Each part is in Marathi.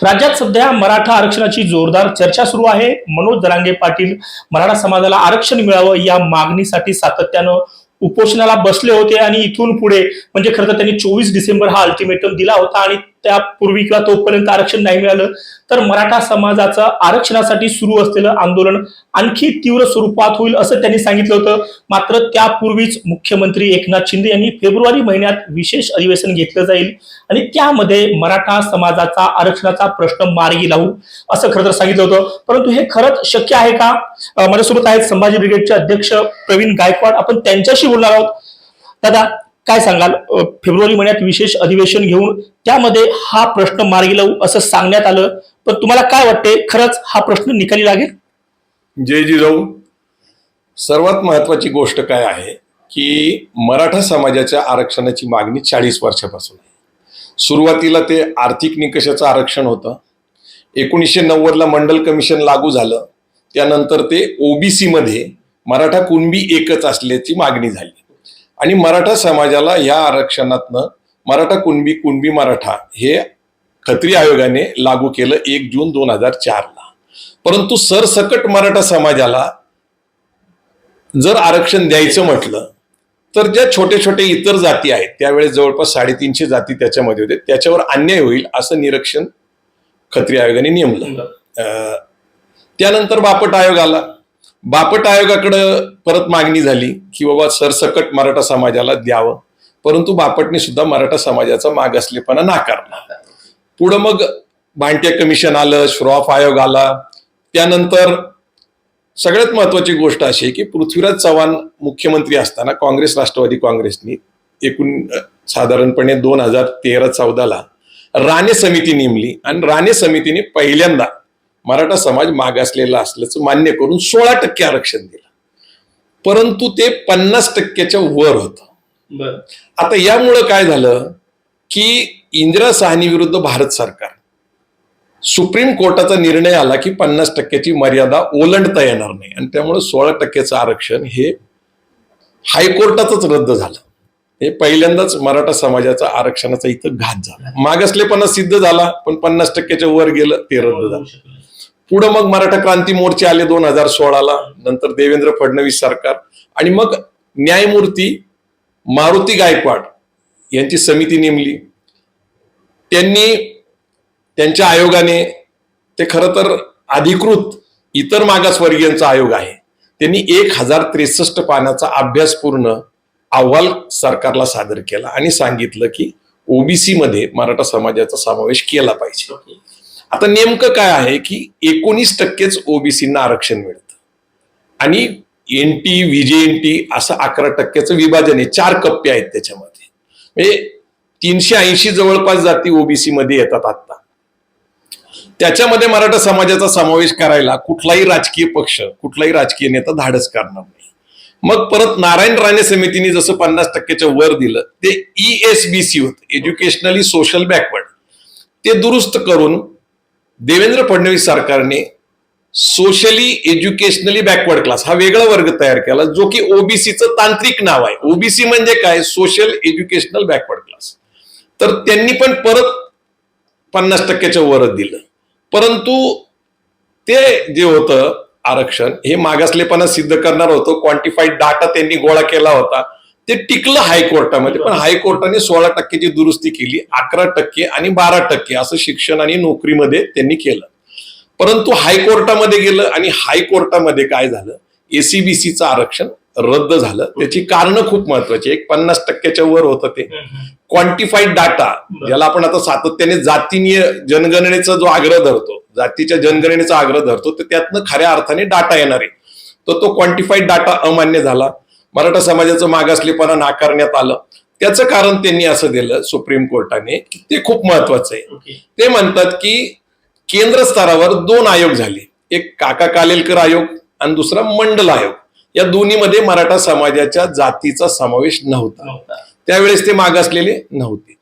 राज्यात सध्या मराठा आरक्षणाची जोरदार चर्चा सुरू आहे। मनोज जरांगे पाटील मराठा समाजाला आरक्षण मिळावं या मागणीसाठी सातत्यानं उपोषणाला बसले होते आणि इथून पुढे म्हणजे खरं तर त्यांनी 24 डिसेंबर हा अल्टिमेटम दिला होता आणि त्यापूर्वी किंवा तोपर्यंत आरक्षण नाही मिळालं तर मराठा समाजाचं आरक्षणासाठी सुरू असलेलं आंदोलन आणखी तीव्र स्वरूपात होईल असं त्यांनी सांगितलं होतं। मात्र त्यापूर्वीच मुख्यमंत्री एकनाथ शिंदे यांनी फेब्रुवारी महिन्यात विशेष अधिवेशन घेतलं जाईल आणि त्यामध्ये मराठा समाजाचा आरक्षणाचा प्रश्न मार्गी लावू असं खरं तर सांगितलं होतं। परंतु हे खरंच शक्य आहे का? माझ्यासोबत आहेत संभाजी ब्रिगेडचे अध्यक्ष प्रवीण गायकवाड, आपण त्यांच्याशी बोलणार आहोत। दादा, काय सांगाल? फेब्रुवारी महिन्यात विशेष अधिवेशन घेऊन त्यामध्ये हा प्रश्न मार्गी लावू असं सांगण्यात आलं, पण तुम्हाला काय वाटते, खरंच हा प्रश्न निकाली लागेल? जय जिजाऊ। सर्वात महत्वाची गोष्ट काय आहे की मराठा समाजाच्या आरक्षणाची मागणी 40 वर्षापासून आहे। सुरुवातीला ते आर्थिक निकषाचं आरक्षण होतं। 1990 ला मंडल कमिशन लागू झालं, त्यानंतर ते ओबीसी मध्ये मराठा कुणबी एकच असल्याची मागणी झाली आणि मराठा समाजाला या आरक्षणातनं मराठा कुणबी मराठा हे खत्री आयोगाने लागू केलं 1 जून 2004 ला। परंतु सरसकट मराठा समाजाला जर आरक्षण द्यायचं म्हटलं तर ज्या छोटे छोटे इतर जाती आहेत, त्यावेळेस जवळपास 350 जाती त्याच्यामध्ये होते, त्याच्यावर अन्याय होईल असं निरीक्षण खत्री आयोगाने नेमलं। त्यानंतर बापट आयोग आला। बापट आयोगाकडे परत मागणी झाली की बाबा सरसकट मराठा समाजाला द्यावं, परंतु बापटने सुद्धा मराठा समाजाचा मागासलेपणा नाकारला। पुढं मग भांट्या कमिशन आलं, श्रॉफ आयोग आला। त्यानंतर सगळ्यात महत्वाची गोष्ट अशी आहे की पृथ्वीराज चव्हाण मुख्यमंत्री असताना काँग्रेस राष्ट्रवादी काँग्रेसनी साधारणपणे 2013-14 ला राणे समिती नेमली आणि राणे समितीने पहिल्यांदा मराठा समाज मागासलेला असल्याचं मान्य करून 16% आरक्षण दिलं, परंतु ते 50%च्या वर होतं। आता यामुळं काय झालं की इंदिरा साहनी विरुद्ध भारत सरकार, सुप्रीम कोर्टाचा निर्णय आला की 50%ची मर्यादा ओलांडता येणार नाही आणि त्यामुळे 16%चं आरक्षण हे हायकोर्टातच रद्द झालं। हे पहिल्यांदाच मराठा समाजाचा आरक्षणाचा इथं घात झाला। मागासलेपणा सिद्ध झाला पण 50%च्या वर गेलं, ते रद्द झालं। पुढं मग मराठा क्रांती मोर्चे आले 2016 ला, नंतर देवेंद्र फडणवीस सरकार आणि मग न्यायमूर्ती मारुती गायकवाड यांची समिती नेमली। त्यांनी त्यांच्या आयोगाने, ते खरं तर अधिकृत इतर मागासवर्गीयांचा आयोग आहे, त्यांनी 1063 पानाचा अभ्यासपूर्ण अहवाल सरकारला सादर केला आणि सांगितलं की ओबीसी मध्ये मराठा समाजाचा समावेश केला पाहिजे। आता नेमकं काय आहे की 19%च ओबीसींना आरक्षण मिळतं आणि एनटी व्हीजेएनटी असं 11%चं विभाजन आहे। 4 कप्पे आहेत त्याच्यामध्ये, म्हणजे 380 जवळपास जाती ओबीसी मध्ये येतात आता। त्याच्यामध्ये मराठा समाजाचा समावेश करायला कुठलाही राजकीय पक्ष, कुठलाही राजकीय नेता धाडस करणार नाही। मग परत नारायण राणे समितीने जसं 50%च्या वर दिलं, ते ESBC होतं, एज्युकेशनली सोशल बॅकवर्ड, ते दुरुस्त करून देवेंद्र फडणवीस सरकारने सोशली एज्युकेशनली बॅकवर्ड क्लास हा वेगळा वर्ग तयार केला, जो की ओबीसीचं तांत्रिक नाव आहे। ओबीसी म्हणजे काय? Social educational backward class. तर त्यांनी पण परत 50%च्या वरच दिलं, परंतु ते जे होतं आरक्षण हे मागासलेपणा सिद्ध करणार होतं। क्वांटिफाईड डाटा त्यांनी गोळा केला होता, ते टिकलं हायकोर्टामध्ये, पण हायकोर्टाने 16%ची दुरुस्ती केली, 11% आणि 12% असं शिक्षण आणि नोकरीमध्ये त्यांनी केलं। परंतु हायकोर्टामध्ये गेलं आणि हायकोर्टामध्ये काय झालं, एसीबीसीचं आरक्षण रद्द झालं। त्याची कारणं खूप महत्वाची, एक 50%च्या वर होतं ते क्वांटिफाईड डाटा, ज्याला आपण आता सातत्याने जातीय जनगणनेचा जो आग्रह धरतो, जातीच्या जनगणनेचा आग्रह धरतो, तर त्यातनं खऱ्या अर्थाने डाटा येणार आहे, तर तो क्वांटिफाईड डाटा अमान्य झाला। मराठा समाजाचं मागासलेपणा नाकारण्यात आलं। त्याचं कारण त्यांनी असं दिलं सुप्रीम कोर्टाने की ते खूप महत्वाचं आहे। ते म्हणतात की केंद्र स्तरावर 2 आयोग झाले, एक काका कालेलकर आयोग आणि दुसरा मंडल आयोग। या दोन्हीमध्ये मराठा समाजाच्या जातीचा समावेश नव्हता, त्यावेळेस ते मागासलेले नव्हते।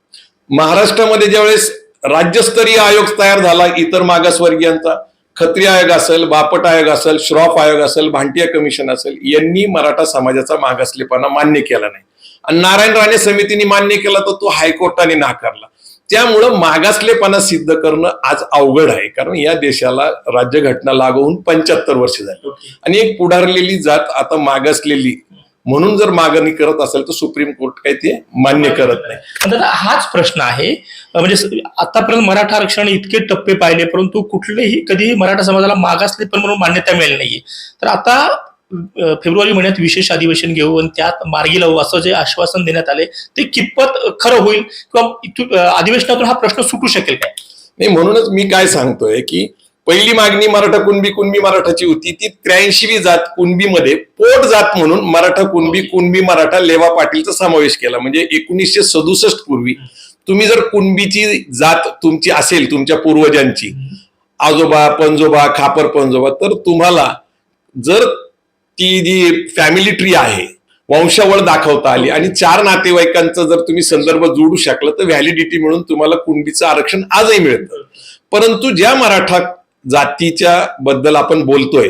महाराष्ट्रामध्ये ज्यावेळेस राज्यस्तरीय आयोग तयार झाला इतर मागासवर्गीयांचा, खत्री आयोग असेल, बापट आयोग असेल, श्रॉफ आयोग असेल, भांटिया कमिशन असेल, यांनी मराठा समाजाचा मागासलेपणा मान्य केला नाही आणि नारायण राणे समितीने मान्य केला तर तो हायकोर्टाने नाकारला। त्यामुळं मागासलेपणा सिद्ध करणं आज अवघड आहे, कारण या देशाला राज्यघटना लागू होऊन 75 वर्ष झाली आणि एक पुढारलेली जात आता मागासलेली म्हणून जर मागणी करत असेल तर सुप्रीम कोर्ट काही ते मान्य करत नाही. पण दादा हाच प्रश्न आहे, म्हणजे आतापर्यंत मराठा आरक्षण इतके टप्पे पाहिले परंतु कुठलेही कधी मराठा समाजाला मागासलेपण म्हणून मान्यता मिळाली नाहीये. तर आता फेब्रुवारी महिन्यात विशेष अधिवेशन घेऊ आणि त्यात मार्गी लावू असं जे आश्वासन देण्यात आले ते कितपत खरं होईल किंवा अधिवेशनातून हा प्रश्न सुटू शकेल काय? नाही, म्हणूनच मी काय सांगतोय की पहिली मागणी मराठा कुणबी मराठाची होती, ती 83वी जात कुणबीमध्ये पोट जात म्हणून मराठा कुणबी मराठा लेवा पाटीलचा समावेश केला. म्हणजे 1967 पूर्वी तुम्ही जर कुणबीची जात तुमची असेल, तुमच्या पूर्वजांची आजोबा पंजोबा खापर पंजोबा, तर तुम्हाला जर ती जी फॅमिली ट्री आहे वंशावळ दाखवता आली आणि 4 नातेवाईकांचा जर तुम्ही संदर्भ जोडू शकला तर व्हॅलिडिटी म्हणून तुम्हाला कुणबीचं आरक्षण आजही मिळतं. परंतु ज्या मराठा जातीच्या बद्दल आपण बोलतोय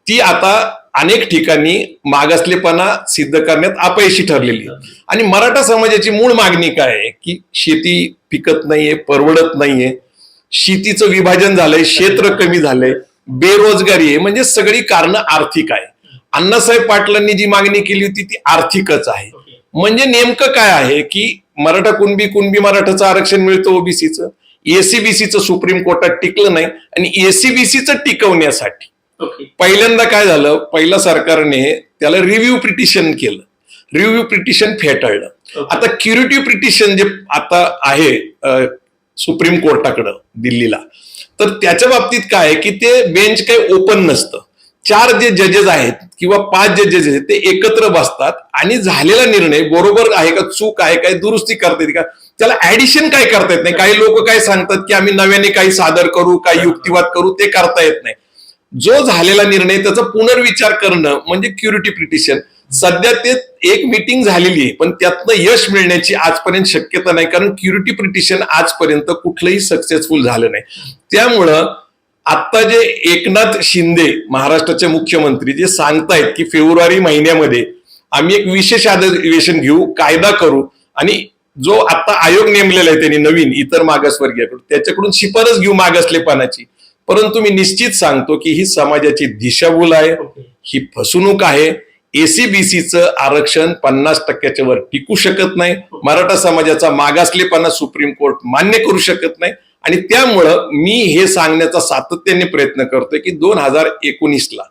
ती आता अनेक ठिकाणी मागासलेपणा सिद्ध करण्यात अपयशी ठरलेली आणि मराठा समाजाची मूळ मागणी काय आहे की शेती पिकत नाहीये, परवडत नाहीये, शेतीचं विभाजन झालंय, क्षेत्र कमी झालंय, बेरोजगारी आहे, म्हणजे सगळी कारणं आर्थिक आहे. अण्णासाहेब पाटलांनी जी मागणी केली होती ती आर्थिकच आहे. म्हणजे नेमकं काय आहे की मराठा कुणबी मराठाचं आरक्षण मिळतं, ओबीसीचं, एसीबीसीचं सुप्रीम कोर्टात टिकलं नाही आणि एसीबीसीचं टिकवण्यासाठी पहिल्यांदा काय झालं, पहिल्या सरकारने त्याला रिव्ह्यू पिटिशन केलं, रिव्ह्यू पिटिशन फेटाळलं. आता क्युरेटिव्ह पिटिशन जे आता आहे सुप्रीम कोर्टाकडं दिल्लीला, तर त्याच्या बाबतीत काय आहे की ते बेंच काही ओपन नसतं. 4 जे जजेस आहेत किंवा 5 जे जजेस आहेत ते एकत्र बसतात आणि झालेला निर्णय बरोबर आहे का, चूक आहे काय, दुरुस्ती करता येते का, त्याला ऍडिशन काय करता येत नाही. काही लोक काय सांगतात की आम्ही नव्याने काही सादर करू, काही युक्तिवाद करू, ते करता येत नाही. जो झालेला निर्णय त्याचा पुनर्विचार करणं म्हणजे क्युरेटिव्ह पिटिशन. सध्या ते एक मीटिंग झालेली आहे पण त्यातनं यश मिळण्याची आजपर्यंत शक्यता नाही, कारण क्युरेटिव्ह पिटिशन आजपर्यंत कुठलंही सक्सेसफुल झालं नाही. त्यामुळं आता जे एकनाथ शिंदे महाराष्ट्राचे मुख्यमंत्री जे सांगतायत की फेब्रुवारी महिन्यामध्ये आम्ही एक विशेष अधिवेशन घेऊ, कायदा करू आणि जो आता आयोग नेमलेला आहे त्यांनी नवीन इतर मागासवर्गीयाकडून त्याच्याकडून शिफारस घेऊ मागासलेपणाची. परंतु मी निश्चित सांगतो की ही समाजाची दिशाभूल आहे, ही फसवणूक आहे. एसीबीसीचं आरक्षण 50% वर टिकू शकत नाही. मराठा समाजाचा मागासलेपणा सुप्रीम कोर्ट मान्य करू शकत नाही आणि त्यामुळं मी हे सांगण्याचा सातत्याने प्रयत्न करतोय की 2019ला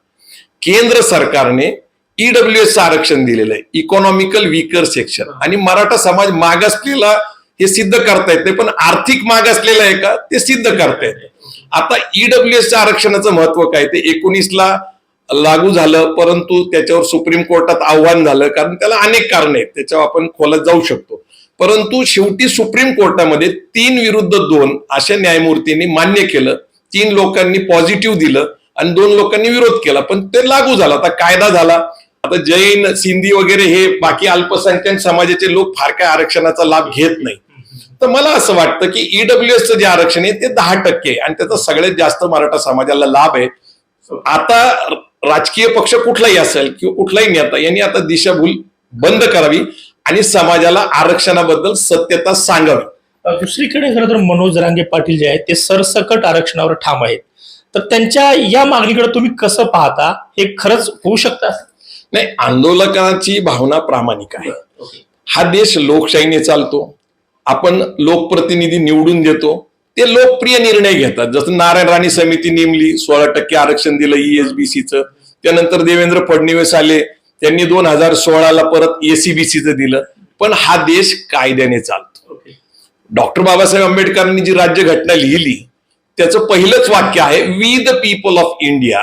केंद्र सरकारने ईडब्ल्यूएस आरक्षण दिलेलं आहे, इकॉनॉमिकल वीकर सेक्शन, आणि मराठा समाज मागासलेला हे सिद्ध करता येत नाही, पण आर्थिक मागासलेला आहे का ते सिद्ध करता येते. आता ईडब्ल्यूएस आरक्षणाचं महत्व काय, ते 19ला लागू झालं परंतु त्याच्यावर सुप्रीम कोर्टात आव्हान झालं, कारण त्याला अनेक कारण आहेत, त्याच्यावर आपण खोलात जाऊ शकतो. परंतु शेवटी सुप्रीम कोर्टामध्ये 3 विरुद्ध 2 अशा न्यायमूर्तींनी मान्य केलं. 3 लोकांनी पॉझिटिव्ह दिलं आणि 2 लोकांनी विरोध केला, पण ते लागू झालं. आता कायदा झाला. आता जैन सिंधी वगैरे हे बाकी अल्पसंख्याक समाजाचे लोक फार काय आरक्षणाचा लाभ घेत नाही. तर मला असं वाटतं की ईडब्ल्यूएसचं जे आरक्षण आहे ते 10% आहे आणि त्याचा सगळ्यात जास्त मराठा समाजाला लाभ आहे. आता राजकीय पक्ष कुठलाही असेल किंवा कुठलाही नेता यांनी आता दिशाभूल बंद करावी आणि समाजाला आरक्षणाबद्दल सत्यता सांगावी. दुसरीकडे खरं तर मनोज जरांगे पाटील जे आहेत ते सरसकट आरक्षणावर ठाम आहेत, तर त्यांच्या या मागणीकडे तुम्ही कसं पाहता, हे खरंच होऊ शकतं? नाही, आंदोलकाची भावना प्रामाणिक आहे. हा देश लोकशाहीने चालतो, आपण लोकप्रतिनिधी निवडून देतो, ते लोकप्रिय निर्णय घेतात. जसं नारायण राणे समिती नेमली, 16% आरक्षण दिलं ईएसबीसीचं, त्यानंतर देवेंद्र फडणवीस आले, त्यांनी 2016ला परत एसीबीसीचं दिलं. पण हा देश कायद्याने चालतो. डॉक्टर बाबासाहेब आंबेडकरांनी जी राज्यघटना लिहिली त्याचं पहिलंच वाक्य आहे, we the people of India.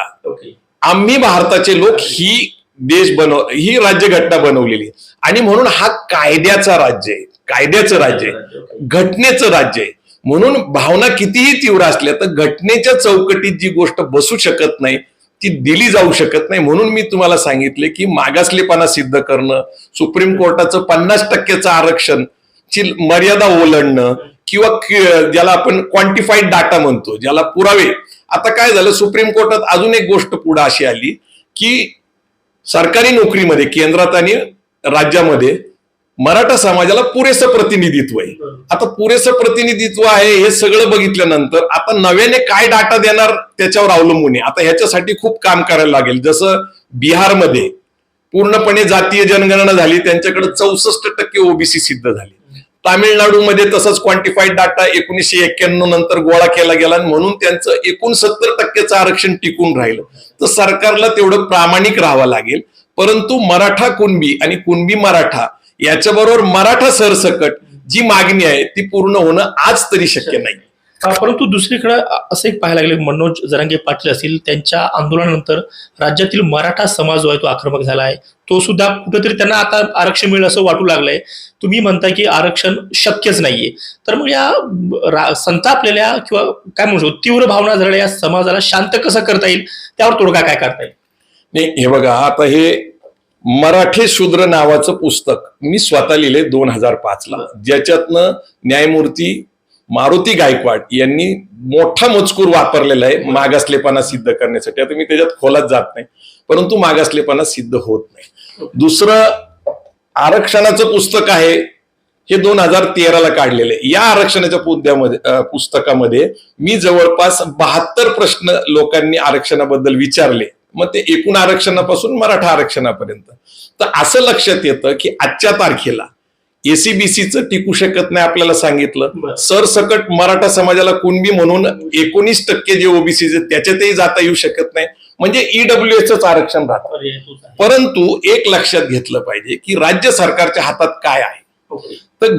आम्ही भारताचे लोक ही राज्यघटना बनवलेली आणि म्हणून हा कायद्याचा राज्य आहे, कायद्याचं राज्य आहे, घटनेचं राज्य आहे. म्हणून भावना कितीही तीव्र असल्या तर घटनेच्या चौकटीत जी गोष्ट बसू शकत नाही ती दिली जाऊ शकत नाही. म्हणून मी तुम्हाला सांगितले की मागासलेपणा सिद्ध करणं, सुप्रीम कोर्टाचं 50% आरक्षण ची मर्यादा ओलांडणं किंवा ज्याला आपण क्वांटिफाईड डाटा म्हणतो, ज्याला पुरावे. आता काय झालं, सुप्रीम कोर्टात अजून एक गोष्ट पुढे अशी आली की सरकारी नोकरीमध्ये केंद्रात आणि राज्यामध्ये मराठा समाजाला पुरेसं प्रतिनिधित्व आहे. आता पुरेसं प्रतिनिधित्व आहे हे सगळं बघितल्यानंतर आता नव्याने काय डाटा देणार त्याच्यावर अवलंबून आहे. आता ह्याच्यासाठी खूप काम करायला लागेल. जसं बिहारमध्ये पूर्णपणे जातीय जनगणना झाली, त्यांच्याकडे 64% ओबीसी सिद्ध झाली. तामिळनाडूमध्ये तसंच क्वांटिफाईड डाटा 1991 नंतर गोळा केला गेला आणि म्हणून त्यांचं 69% आरक्षण टिकून राहिलं. तर सरकारला तेवढं प्रामाणिक राहावं लागेल. परंतु मराठा कुणबी आणि कुणबी मराठा याच्याबरोबर मराठा सरसकट जी मागणी आहे ती पूर्ण होणं आज तरी शक्य नाही. परंतु दुसरीकडे असं एक पाहायला लागले, मनोज जरांगे पाटील असतील त्यांच्या आंदोलनानंतर राज्यातील मराठा समाज जो आहे तो आक्रमक झाला आहे. तो सुद्धा कुठेतरी त्यांना आता आरक्षण मिळेल असं वाटू लागलंय. तुम्ही म्हणता की आरक्षण शक्यच नाहीये, तर मग या संतापलेल्या किंवा काय म्हणू शकतो तीव्र भावना झालेल्या या समाजाला शांत कसं करता येईल, त्यावर तोडगा काय करता येईल? नाही, हे बघा, आता हे मराठे शूद्र नावाचं पुस्तक मी स्वतः लिहिले 2005 ला, ज्याच्यातनं न्यायमूर्ती मारुती गायकवाड यांनी मोठा मजकूर वापरलेला आहे मागासलेपणा सिद्ध करण्यासाठी. आता मी त्याच्यात खोलात जात नाही, परंतु मागासलेपणा सिद्ध होत नाही. दुसरं आरक्षणाचं पुस्तक आहे हे 2013 ला काढलेलं आहे. या आरक्षणाच्या पुस्तकामध्ये मी जवळपास 72 प्रश्न लोकांनी आरक्षणाबद्दल विचारले, मग ते एकूण आरक्षणापासून मराठा आरक्षणापर्यंत. तर असं लक्षात येतं की आजच्या तारखेला एसीबीसीचं टिकू शकत नाही आपल्याला सांगितलं. सरसकट मराठा समाजाला कुणबी म्हणून 19% जे ओबीसीचे त्याच्यातही जाता येऊ शकत नाही, म्हणजे ईडब्ल्यूएसच आरक्षण राहतं. परंतु एक लक्षात घेतलं पाहिजे की राज्य सरकारच्या हातात काय आहे. तर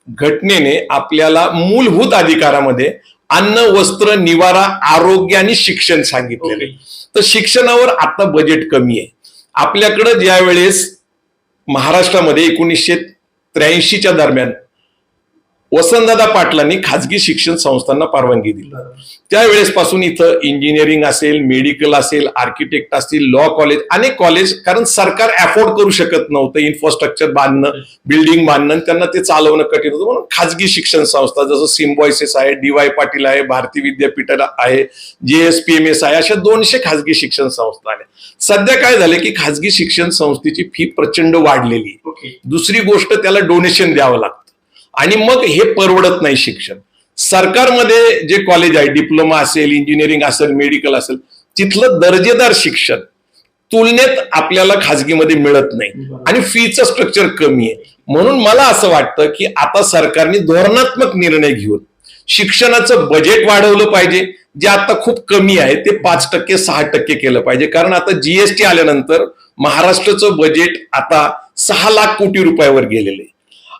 घटनेने आपल्याला मूलभूत अधिकारामध्ये अन्न, वस्त्र, निवारा, आरोग्य आणि शिक्षण सांगितलेले. तर शिक्षणावर आता बजेट कमी आहे. आपल्याकडं ज्या वेळेस महाराष्ट्रामध्ये 1983च्या दरम्यान वसंतदादा पाटलांनी खाजगी शिक्षण संस्थांना परवानगी दिली, त्यावेळेसपासून इथं इंजिनिअरिंग असेल, मेडिकल असेल, आर्किटेक्ट असतील, लॉ कॉलेज, अनेक कॉलेज, कारण सरकार अफोर्ड करू शकत नव्हतं इन्फ्रास्ट्रक्चर बांधणं, बिल्डिंग बांधणं, त्यांना ते चालवणं कठीण होतं. म्हणून खाजगी शिक्षण संस्था जसं सिम्बॉयसिस आहे, DY पाटील आहे, भारती विद्यापीठ आहे, JSPMS आहे, अशा 200 खाजगी शिक्षण संस्था आल्या. सध्या काय झालं की खाजगी शिक्षण संस्थेची फी प्रचंड वाढलेली. दुसरी गोष्ट, त्याला डोनेशन द्यावं लागतं आणि मग हे परवडत नाही शिक्षण. सरकारमध्ये जे कॉलेज आहे, डिप्लोमा असेल, इंजिनिअरिंग असेल, मेडिकल असेल, तिथलं दर्जेदार शिक्षण तुलनेत आपल्याला खाजगीमध्ये मिळत नाही आणि फीचं स्ट्रक्चर कमी आहे. म्हणून मला असं वाटतं की आता सरकारने धोरणात्मक निर्णय घेऊन शिक्षणाचं बजेट वाढवलं पाहिजे. जे आता खूप कमी आहे ते 5%, 6% केलं पाहिजे. कारण आता जीएसटी आल्यानंतर महाराष्ट्राचं बजेट आता 6 लाख कोटी रुपयावर गेलेलं आहे.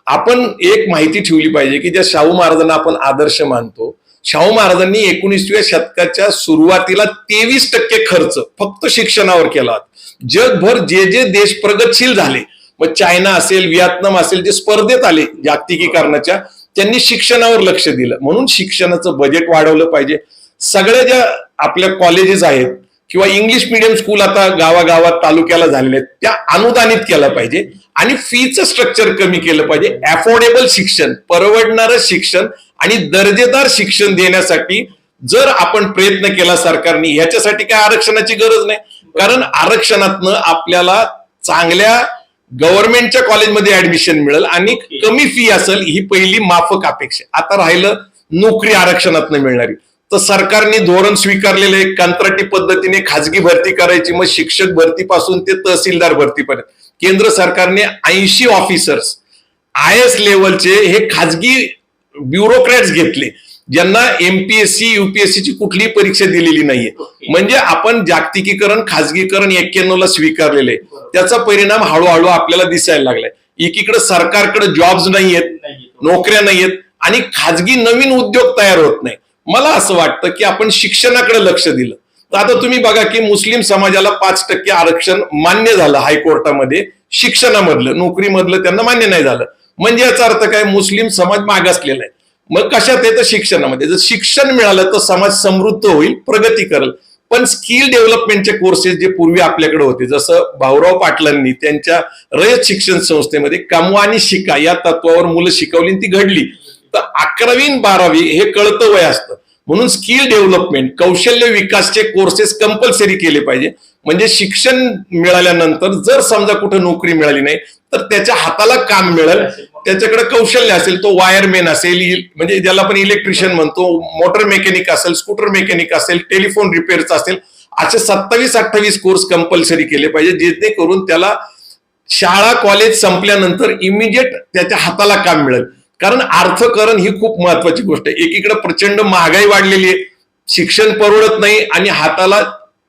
आपण एक माहिती ठेवली पाहिजे की ज्या शाहू महाराजांना आपण आदर्श मानतो, शाहू महाराजांनी 19व्या शतकाच्या सुरुवातीला 23% खर्च फक्त शिक्षणावर केला होता. जगभर जे जे देश प्रगतशील झाले, मग चायना असेल, व्हिएतनाम असेल, जे स्पर्धेत आले जागतिकीकरणाच्या, त्यांनी शिक्षणावर लक्ष दिलं. म्हणून शिक्षणाचं बजेट वाढवलं पाहिजे. सगळ्या ज्या आपल्या कॉलेजेस आहेत किंवा इंग्लिश मिडियम स्कूल आता गावागावात तालुक्याला झालेले आहेत, त्या अनुदानित केल्या पाहिजे आणि फीचं स्ट्रक्चर कमी केलं पाहिजे. अफोर्डेबल शिक्षण, परवडणारं शिक्षण आणि दर्जेदार शिक्षण देण्यासाठी जर आपण प्रयत्न केला सरकारने, ह्याच्यासाठी काय आरक्षणाची गरज नाही. कारण आरक्षणातनं आपल्याला चांगल्या गव्हर्नमेंटच्या कॉलेजमध्ये ऍडमिशन मिळेल आणि कमी फी असेल, ही पहिली माफक अपेक्षा. आता राहिलं नोकरी आरक्षणातनं मिळणारी, तर सरकारने धोरण स्वीकारलेलं आहे कंत्राटी पद्धतीने खाजगी भरती करायची. मग शिक्षक भरतीपासून ते तहसीलदार भरतीपर्यंत केंद्र सरकारने 80 ऑफिसर्स IAS लेवलचे हे खाजगी ब्युरोक्रॅट्स घेतले, ज्यांना MPSC UPSC ची कुठलीही परीक्षा दिलेली नाहीये. म्हणजे आपण जागतिकीकरण, खाजगीकरण 91 ला स्वीकारलेले, त्याचा परिणाम हळूहळू आपल्याला दिसायला लागलाय. एकीकडे सरकारकडे जॉब्स नाहीयेत, नोकऱ्या नाहीयेत आणि खाजगी नवीन उद्योग तयार होत नाही. मला असं वाटतं की आपण शिक्षणाकडे लक्ष दिलं तर आता तुम्ही बघा की मुस्लिम समाजाला 5% आरक्षण मान्य झालं हायकोर्टामध्ये, शिक्षणामधलं, नोकरीमधलं त्यांना मान्य नाही झालं. म्हणजे याचा अर्थ काय, मुस्लिम समाज मागासलेला आहे. मग कशात येतं, शिक्षणामध्ये. जर शिक्षण मिळालं तर समाज समृद्ध होईल, प्रगती करेल. पण स्किल डेव्हलपमेंटचे कोर्सेस जे पूर्वी आपल्याकडे होते, जसं भाऊराव पाटलांनी त्यांच्या रयत शिक्षण संस्थेमध्ये कमवा आणि शिका या तत्वावर मुलं शिकवली, ती घडली. तर 11वी आणि 12वी हे कळतं वय असतं, म्हणून स्किल डेव्हलपमेंट, कौशल्य विकासचे कोर्सेस कंपल्सरी केले पाहिजे. म्हणजे शिक्षण मिळाल्यानंतर जर समजा कुठं नोकरी मिळाली नाही तर त्याच्या हाताला काम मिळेल, त्याच्याकडे कौशल्य असेल, तो वायरमॅन असेल, म्हणजे ज्याला आपण इलेक्ट्रिशियन म्हणतो, मोटर मेकॅनिक असेल, स्कूटर मेकॅनिक असेल, टेलिफोन रिपेअरचा असेल, असे 27-28 कोर्स कंपल्सरी केले पाहिजे, जेणेकरून त्याला शाळा कॉलेज संपल्यानंतर इमिजिएट त्याच्या हाताला काम मिळेल. कारण अर्थकारण ही खूप महत्वाची गोष्ट आहे. एकीकडे प्रचंड महागाई वाढलेली आहे, शिक्षण परवडत नाही आणि हाताला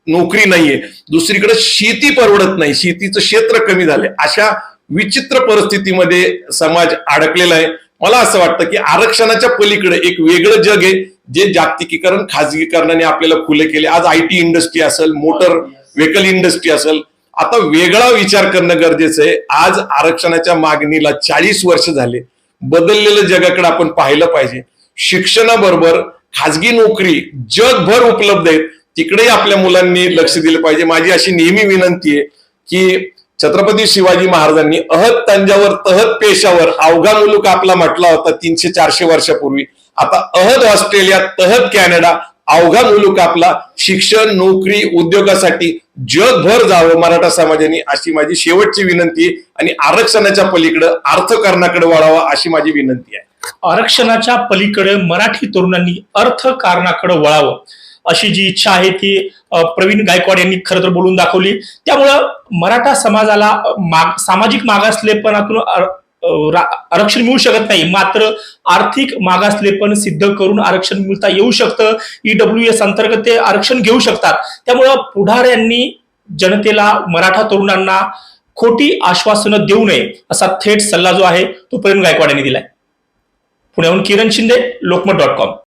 नोकरी नाहीये, दुसरीकडे शेती परवडत नाही, शेतीचं क्षेत्र कमी झाले. अशा विचित्र परिस्थितीमध्ये समाज अडकलेला आहे. मला असं वाटतं की आरक्षणाच्या पलीकडे एक वेगळं जग आहे, जे जागतिकीकरण खाजगीकरणाने आपल्याला खुले केले. आज IT इंडस्ट्री असेल, मोटर व्हेकल इंडस्ट्री असेल, आता वेगळा विचार करणं गरजेचं आहे. आज आरक्षणाच्या मागणीला 40 वर्ष झाले. बदललेलं जगाकडे आपण पाहिलं पाहिजे. शिक्षणाबरोबर खाजगी नोकरी जगभर उपलब्ध आहेत, तिकडेही आपल्या मुलांनी लक्ष दिलं पाहिजे. माझी अशी नेहमी विनंती आहे की छत्रपती शिवाजी महाराजांनी अहत तंजावर तहत पेशावर अवघा मुलूक आपला म्हटला होता 300-400 वर्षापूर्वी. आता अहद ऑस्ट्रेलिया तहत कॅनडा अवघा मुलूक आपला शिक्षण नोकरी उद्योगासाठी जगभर जावं मराठा समाजाने, अशी माझी शेवटची विनंती आहे. आणि आरक्षणाच्या पलीकडे अर्थकारणाकडे वळावा अशी माझी विनंती आहे. आरक्षणाच्या पलीकडे मराठी तरुणांनी अर्थकारणाकडे वळावं अशी जी इच्छा आहे ती प्रवीण गायकवाड यांनी खरं तर बोलून दाखवली. त्यामुळं मराठा समाजाला सामाजिक मागासलेपणातून आरक्षण मिळू शकत नाही, मात्र आर्थिक मागासलेपण सिद्ध करून आरक्षण मिळता येऊ शकतं. EWS अंतर्गत ते आरक्षण घेऊ शकतात. त्यामुळं पुढाऱ्यांनी जनतेला, मराठा तरुणांना खोटी आश्वासनं देऊ नये असा थेट सल्ला जो आहे तो प्रवीण गायकवाड यांनी दिलाय. पुण्याहून किरण शिंदे, लोकमत.com.